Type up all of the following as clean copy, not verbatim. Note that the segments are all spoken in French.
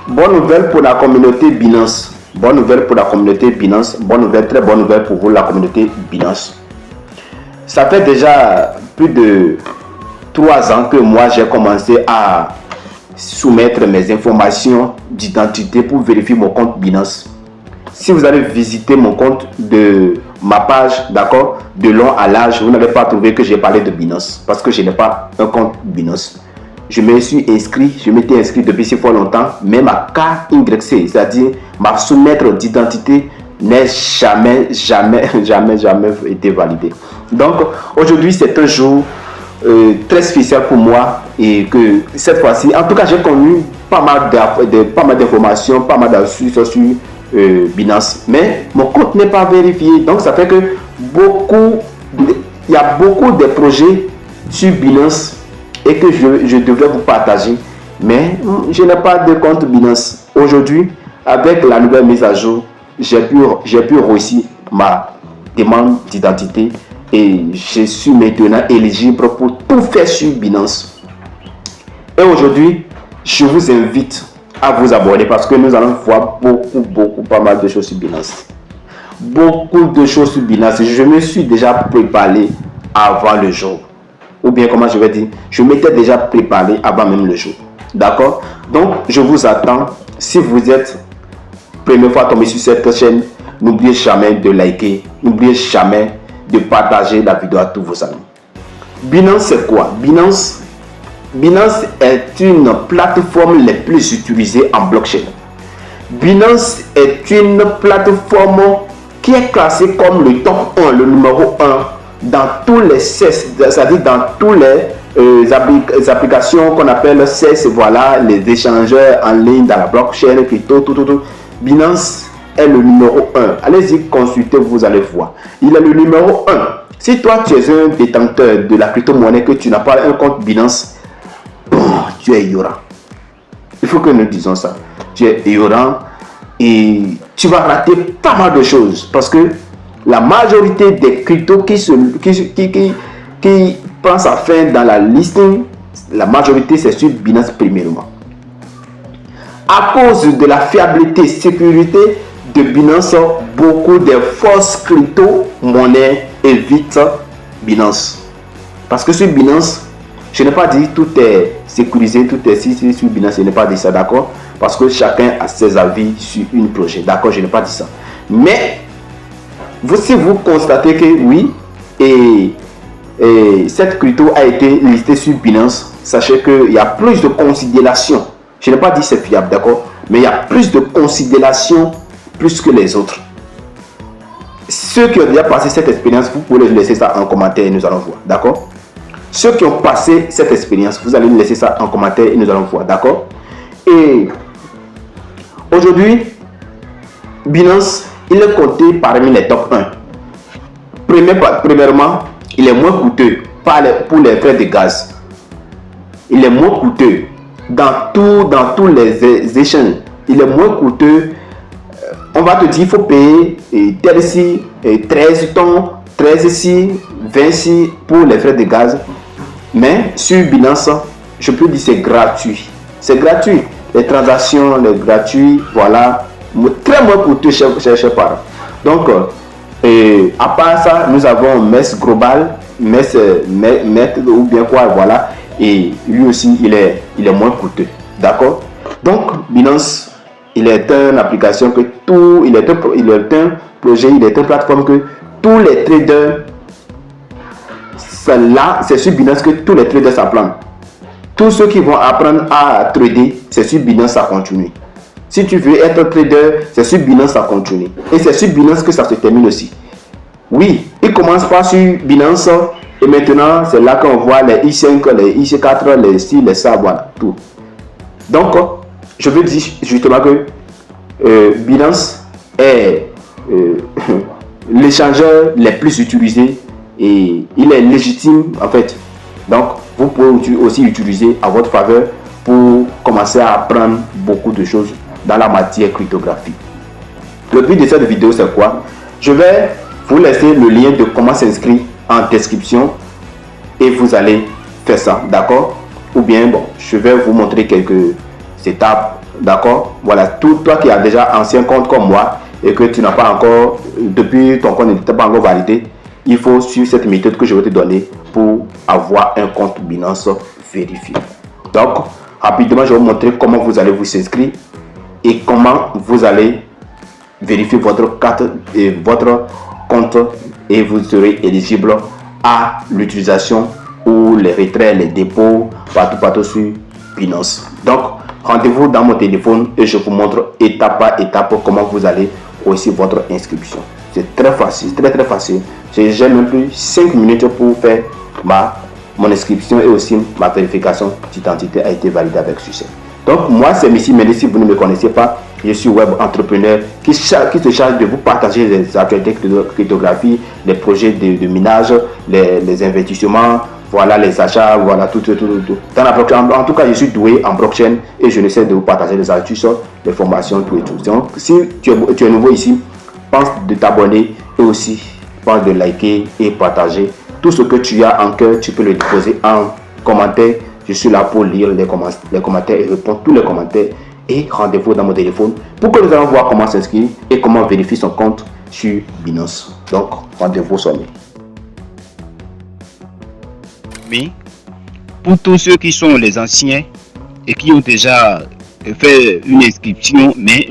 Bonne nouvelle pour la communauté Binance. Bonne nouvelle pour la communauté Binance. Bonne nouvelle, très bonne nouvelle pour vous, la communauté Binance. Ça fait déjà plus de 3 ans que moi j'ai commencé à soumettre mes informations d'identité pour vérifier mon compte Binance. Si vous allez visiter mon compte de ma page, d'accord, de long à large, vous n'avez pas trouvé que j'ai parlé de Binance parce que je n'ai pas un compte Binance. Je me suis inscrit, je m'étais inscrit depuis si fort longtemps, mais ma KYC, c'est-à-dire ma soumettre d'identité, n'est jamais été validée. Donc aujourd'hui c'est un jour très spécial pour moi et que cette fois-ci, en tout cas, j'ai connu pas mal d'informations, pas mal d'astuces sur Binance, mais mon compte n'est pas vérifié. Donc ça fait que il y a beaucoup de projets sur Binance et que je devrais vous partager, mais je n'ai pas de compte Binance. Aujourd'hui, avec la nouvelle mise à jour, j'ai pu réussir ma demande d'identité et je suis maintenant éligible pour tout faire sur Binance. Et aujourd'hui, je vous invite à vous abonner parce que nous allons voir pas mal de choses sur Binance. Beaucoup de choses sur Binance. Je me suis déjà préparé avant le jour. Ou bien, comment je vais dire, je m'étais déjà préparé avant même le jour. D'accord? Donc, je vous attends. Si vous êtes première fois tombé sur cette chaîne, n'oubliez jamais de liker. N'oubliez jamais de partager la vidéo à tous vos amis. Binance, c'est quoi? Binance est une plateforme les plus utilisées en blockchain. Binance est une plateforme qui est classée comme le top 1, le numéro 1 dans tous les CES, c'est-à-dire dans tous les applications qu'on appelle CES, voilà, les échangeurs en ligne dans la blockchain, crypto, tout. Binance est le numéro 1. Allez-y, consultez, vous allez voir. Il est le numéro 1. Si toi, tu es un détenteur de la crypto-monnaie, que tu n'as pas un compte Binance, tu es ignorant. Il faut que nous disions ça. Tu es ignorant et tu vas rater pas mal de choses parce que la majorité des cryptos qui prend sa fin dans la listing, la majorité c'est sur Binance premièrement. À cause de la fiabilité et sécurité de Binance, beaucoup de fausses crypto-monnaies évitent Binance. Parce que sur Binance, je n'ai pas dit tout est sécurisé, tout est sur Binance, je n'ai pas dit ça, d'accord? Parce que chacun a ses avis sur un projet, d'accord? Je n'ai pas dit ça. Mais, si vous constatez que oui, et cette crypto a été listée sur Binance, sachez qu'il y a plus de considération. Je n'ai pas dit c'est fiable, d'accord? Mais il y a plus de considération plus que les autres. Ceux qui ont déjà passé cette expérience, vous pouvez laisser ça en commentaire et nous allons voir, d'accord? Ceux qui ont passé cette expérience, vous allez nous laisser ça en commentaire et nous allons voir, d'accord? Et aujourd'hui, Binance, il est compté parmi les top 1. Premièrement, il est moins coûteux pour les frais de gaz. Il est moins coûteux dans tous les échanges. Il est moins coûteux. On va te dire, il faut payer tel ici, 13 tons, 13 ici, 20 ici pour les frais de gaz. Mais sur Binance, je peux dire c'est gratuit. C'est gratuit. Les transactions, les gratuits, voilà. Très moins coûteux chez par. Donc, à part ça, nous avons MES Global, MES ou bien quoi, voilà. Et lui aussi, il est moins coûteux. D'accord? Donc, Binance, il est une application que il est un projet, il est une plateforme que tous les traders, c'est sur Binance que tous les traders s'apprennent. Tous ceux qui vont apprendre à trader, c'est sur Binance ça continue. Si tu veux être trader, c'est sur Binance ça continue. Et c'est sur Binance que ça se termine aussi. Oui, il commence pas sur Binance et maintenant c'est là qu'on voit les I5, les IC4, les C, les SA, voilà, tout. Donc, je veux dire justement que Binance est l'échangeur le plus utilisé et il est légitime en fait. Donc, vous pouvez aussi utiliser à votre faveur pour commencer à apprendre beaucoup de choses dans la matière cryptographie. Le but de cette vidéo, c'est quoi? Je vais vous laisser le lien de comment s'inscrire en description et vous allez faire ça, d'accord? Ou bien, bon, je vais vous montrer quelques étapes. D'accord? Voilà, toi qui as déjà ancien compte comme moi et que tu n'as pas encore, depuis ton compte n'était pas encore validé, il faut suivre cette méthode que je vais te donner pour avoir un compte Binance vérifié. Donc, rapidement, je vais vous montrer comment vous allez vous inscrire et comment vous allez vérifier votre carte et votre compte et vous serez éligible à l'utilisation ou les retraits, les dépôts, partout sur Binance. Donc, rendez-vous dans mon téléphone et je vous montre étape par étape comment vous allez réussir votre inscription. C'est très facile, très facile. J'ai même plus 5 minutes pour faire mon inscription et aussi ma vérification d'identité a été validée avec succès. Donc, moi, c'est Messi Mendy. Si vous ne me connaissez pas, je suis web entrepreneur qui se charge de vous partager les actualités de cryptographie, les projets de minage, les investissements, voilà, les achats, voilà, tout. Dans la blockchain, en tout cas, je suis doué en blockchain et je essaie de vous partager les astuces, les formations, tout et tout. Donc, si tu es nouveau ici, pense de t'abonner et aussi pense de liker et partager. Tout ce que tu as en cœur, tu peux le déposer en commentaire. Je suis là pour lire les commentaires et répondre tous les commentaires. Et rendez-vous dans mon téléphone pour que nous allons voir comment s'inscrire et comment vérifier son compte sur Binance. Donc, rendez-vous au sommet. Mais pour tous ceux qui sont les anciens et qui ont déjà fait une inscription, mais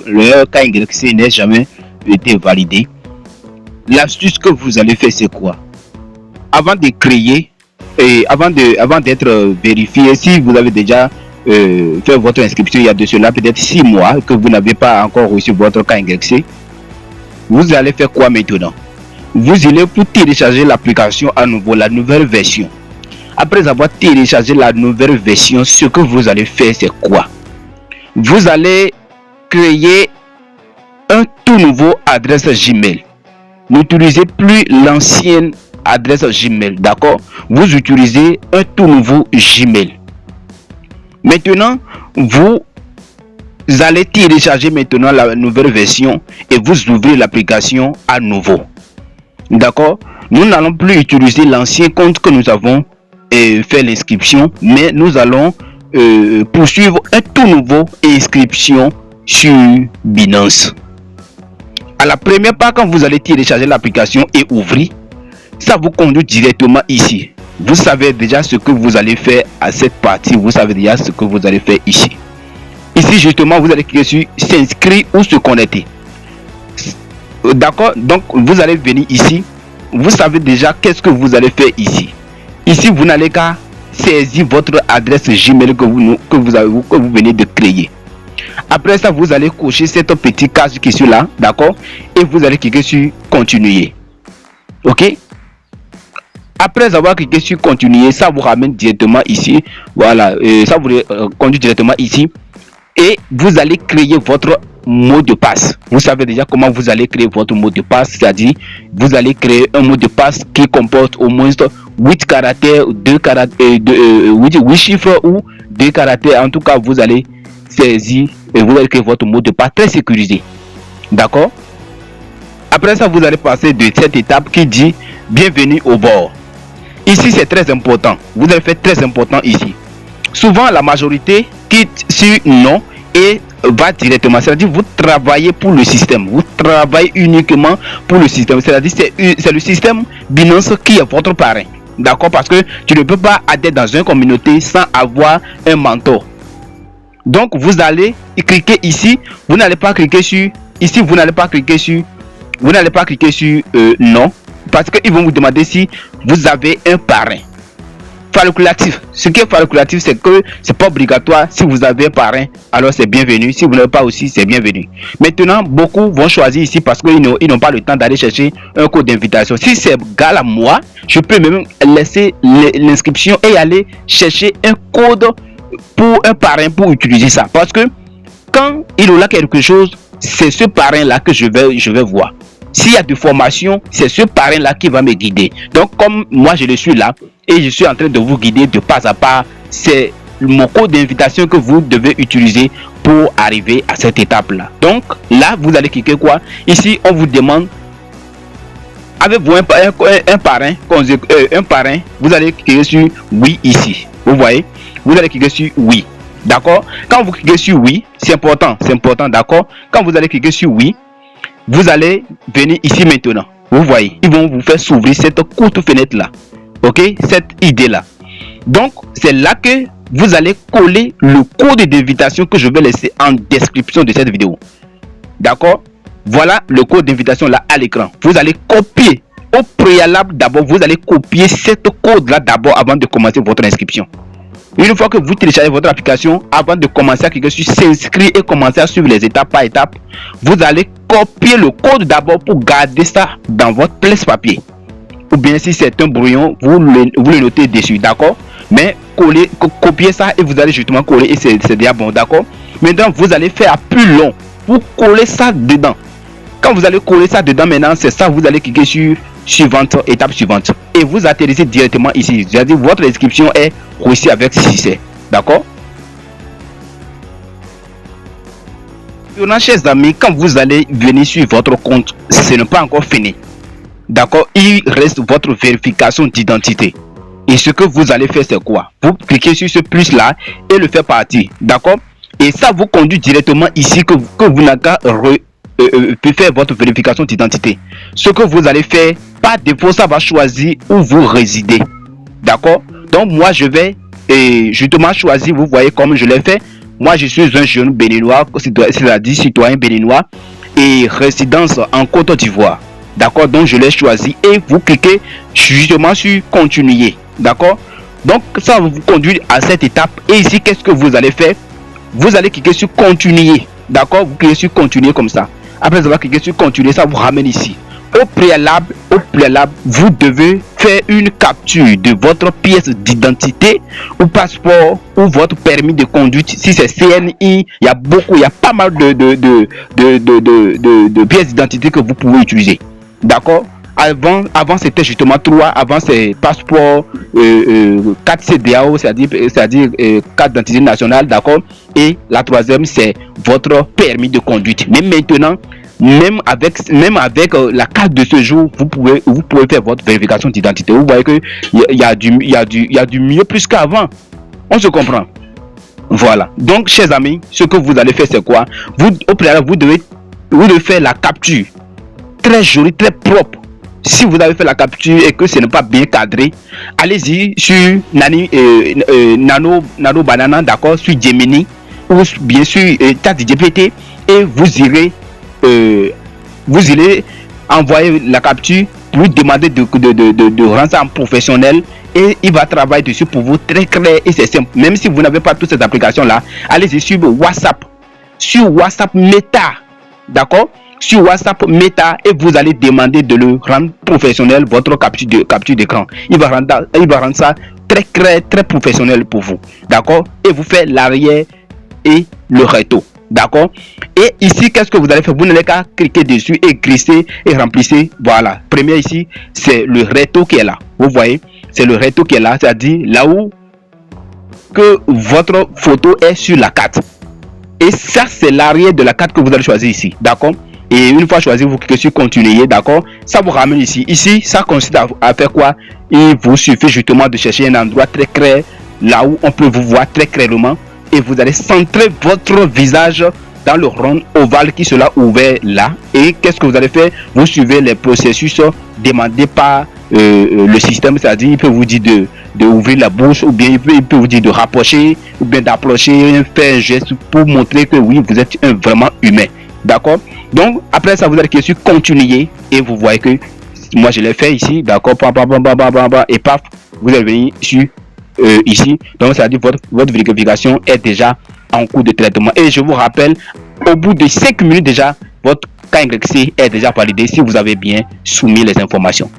leur KYC n'est jamais été validé, l'astuce que vous allez faire, c'est quoi? Avant de créer et avant d'être vérifié, si vous avez déjà fait votre inscription il y a de cela peut-être 6 mois que vous n'avez pas encore reçu votre KYC, vous allez faire quoi maintenant? Vous allez pour télécharger l'application à nouveau, la nouvelle version. Après avoir téléchargé la nouvelle version, ce que vous allez faire, c'est quoi? Vous allez créer un tout nouveau adresse Gmail. N'utilisez plus l'ancienne adresse Gmail, d'accord? Vous utilisez un tout nouveau Gmail. Maintenant, vous allez télécharger maintenant la nouvelle version et vous ouvrez l'application à nouveau. D'accord? Nous n'allons plus utiliser l'ancien compte que nous avons fait l'inscription, mais nous allons poursuivre un tout nouveau inscription sur Binance. À la première part, quand vous allez télécharger l'application et ouvrir, ça vous conduit directement ici. Vous savez déjà ce que vous allez faire à cette partie. Vous savez déjà ce que vous allez faire ici. Ici, justement, vous allez cliquer sur s'inscrire ou se connecter. D'accord? Donc, vous allez venir ici. Vous savez déjà qu'est-ce que vous allez faire ici. Ici, vous n'allez qu'à saisir votre adresse Gmail que vous venez de créer. Après ça, vous allez cocher cette petite case qui est sur là. D'accord? Et vous allez cliquer sur continuer. Ok? Après avoir cliqué sur continuer, ça vous ramène directement ici. Voilà, ça vous conduit directement ici. Et vous allez créer votre mot de passe. Vous savez déjà comment vous allez créer votre mot de passe, c'est-à-dire vous allez créer un mot de passe qui comporte au moins 8 caractères, 8 chiffres ou 2 caractères. En tout cas, vous allez saisir et vous allez créer votre mot de passe très sécurisé. D'accord? Après ça, vous allez passer de cette étape qui dit bienvenue au bord. Ici, c'est très important. Vous allez faire très important ici. Souvent, la majorité quitte sur non et va directement. C'est-à-dire, vous travaillez pour le système. Vous travaillez uniquement pour le système. C'est-à-dire, c'est le système Binance qui est votre parrain. D'accord? Parce que tu ne peux pas adhérer dans une communauté sans avoir un mentor. Donc, vous allez cliquer ici. Vous n'allez pas cliquer sur... Ici, vous n'allez pas cliquer sur... Vous n'allez pas cliquer sur non. Parce qu'ils vont vous demander si vous avez un parrain. Facultatif. Ce qui est facultatif, c'est que c'est pas obligatoire. Si vous avez un parrain, alors c'est bienvenu. Si vous n'avez pas aussi, c'est bienvenu. Maintenant, beaucoup vont choisir ici parce qu'ils n'ont pas le temps d'aller chercher un code d'invitation. Si c'est égal à moi, je peux même laisser l'inscription et aller chercher un code pour un parrain pour utiliser ça. Parce que quand il y a quelque chose, c'est ce parrain-là que je vais voir. S'il y a de formation, c'est ce parrain-là qui va me guider. Donc, comme moi, je le suis là et je suis en train de vous guider de pas à pas, c'est mon code d'invitation que vous devez utiliser pour arriver à cette étape-là. Donc, là, vous allez cliquer quoi? Ici, on vous demande, avez-vous un parrain, un parrain? Vous allez cliquer sur oui ici. Vous voyez? Vous allez cliquer sur oui. D'accord? Quand vous cliquez sur oui, c'est important, d'accord? Quand vous allez cliquer sur oui, vous allez venir ici maintenant. Vous voyez, ils vont vous faire s'ouvrir cette courte fenêtre là. Ok? Cette idée là. Donc, c'est là que vous allez coller le code d'invitation que je vais laisser en description de cette vidéo. D'accord? Voilà le code d'invitation là à l'écran. Vous allez copier au préalable d'abord, vous allez copier cette code là d'abord avant de commencer votre inscription. Une fois que vous téléchargez votre application, avant de commencer à cliquer sur s'inscrire et commencer à suivre les étapes par étape, vous allez copier le code d'abord pour garder ça dans votre presse-papier. Ou bien si c'est un brouillon, vous le notez dessus, d'accord? Mais copiez ça et vous allez justement coller et c'est déjà bon, d'accord? Maintenant, vous allez faire plus long. Vous collez ça dedans. Quand vous allez coller ça dedans maintenant, c'est ça, vous allez cliquer sur suivante, étape suivante. Et vous atterrissez directement ici. C'est-à-dire votre inscription est réussie avec succès. D'accord? Maintenant, chers amis, quand vous allez venir sur votre compte, ce n'est pas encore fini. D'accord? Il reste votre vérification d'identité. Et ce que vous allez faire, c'est quoi? Vous cliquez sur ce plus là et le faire partir. D'accord? Et ça vous conduit directement ici que vous n'avez qu'à faire votre vérification d'identité. Ce que vous allez faire, par défaut, ça va choisir où vous résidez. D'accord? Donc, moi, je vais justement choisir, vous voyez comme je l'ai fait. Moi, je suis un jeune béninois, c'est-à-dire citoyen béninois et résidence en Côte d'Ivoire. D'accord? Donc, je l'ai choisi et vous cliquez justement sur continuer. D'accord? Donc, ça va vous conduire à cette étape. Et ici, qu'est-ce que vous allez faire? Vous allez cliquer sur continuer. D'accord? Vous cliquez sur continuer comme ça. Après avoir cliqué sur continuer, ça vous ramène ici. Au préalable, vous devez faire une capture de votre pièce d'identité ou passeport ou votre permis de conduite. Si c'est CNI, il y a pas mal de pièces d'identité que vous pouvez utiliser. D'accord? Avant c'était justement 3, avant c'est passeport, 4 CDAO, c'est-à-dire carte d'identité nationale, d'accord? Et la troisième c'est votre permis de conduite. Mais maintenant, même avec la carte de séjour, vous pouvez faire votre vérification d'identité. Vous voyez que il y a du mieux plus qu'avant. On se comprend. Voilà. Donc, chers amis, ce que vous allez faire, c'est quoi? Au préalable, vous devez faire la capture. Très jolie, très propre. Si vous avez fait la capture et que ce n'est pas bien cadré, allez-y sur Nano Banana, d'accord, sur Gemini ou bien sûr ChatGPT et vous irez envoyer la capture, lui demander de rendre ça en professionnel et il va travailler dessus pour vous très clair et c'est simple. Même si vous n'avez pas toutes ces applications là, allez-y sur WhatsApp, Meta, d'accord, sur WhatsApp Meta et vous allez demander de le rendre professionnel votre capture d'écran. Il va rendre ça très clair, très professionnel pour vous, d'accord, et vous faites l'arrière et le recto. D'accord? Et ici, qu'est-ce que vous allez faire? Vous n'allez qu'à cliquer dessus et glisser et remplissez. Voilà. Premier ici, c'est le recto qui est là. Vous voyez? C'est le recto qui est là. C'est-à-dire là où que votre photo est sur la carte. Et ça, c'est l'arrière de la carte que vous allez choisir ici. D'accord? Et une fois choisi, vous cliquez sur continuer. D'accord? Ça vous ramène ici. Ici, ça consiste à faire quoi? Il vous suffit justement de chercher un endroit très clair. Là où on peut vous voir très clairement. Et vous allez centrer votre visage dans le rond ovale qui sera ouvert là. Et qu'est-ce que vous allez faire? Vous suivez les processus demandés par le système, c'est-à-dire il peut vous dire de ouvrir la bouche, ou bien il peut vous dire de rapprocher, ou bien d'approcher, faire un geste pour montrer que oui, vous êtes vraiment humain. D'accord? Donc après ça, vous allez cliquer sur continuer et vous voyez que moi je l'ai fait ici. D'accord? Et paf, vous allez venir sur ici. Donc ça veut dire votre vérification est déjà en cours de traitement et je vous rappelle, au bout de 5 minutes déjà, votre KYC est déjà validé si vous avez bien soumis les informations.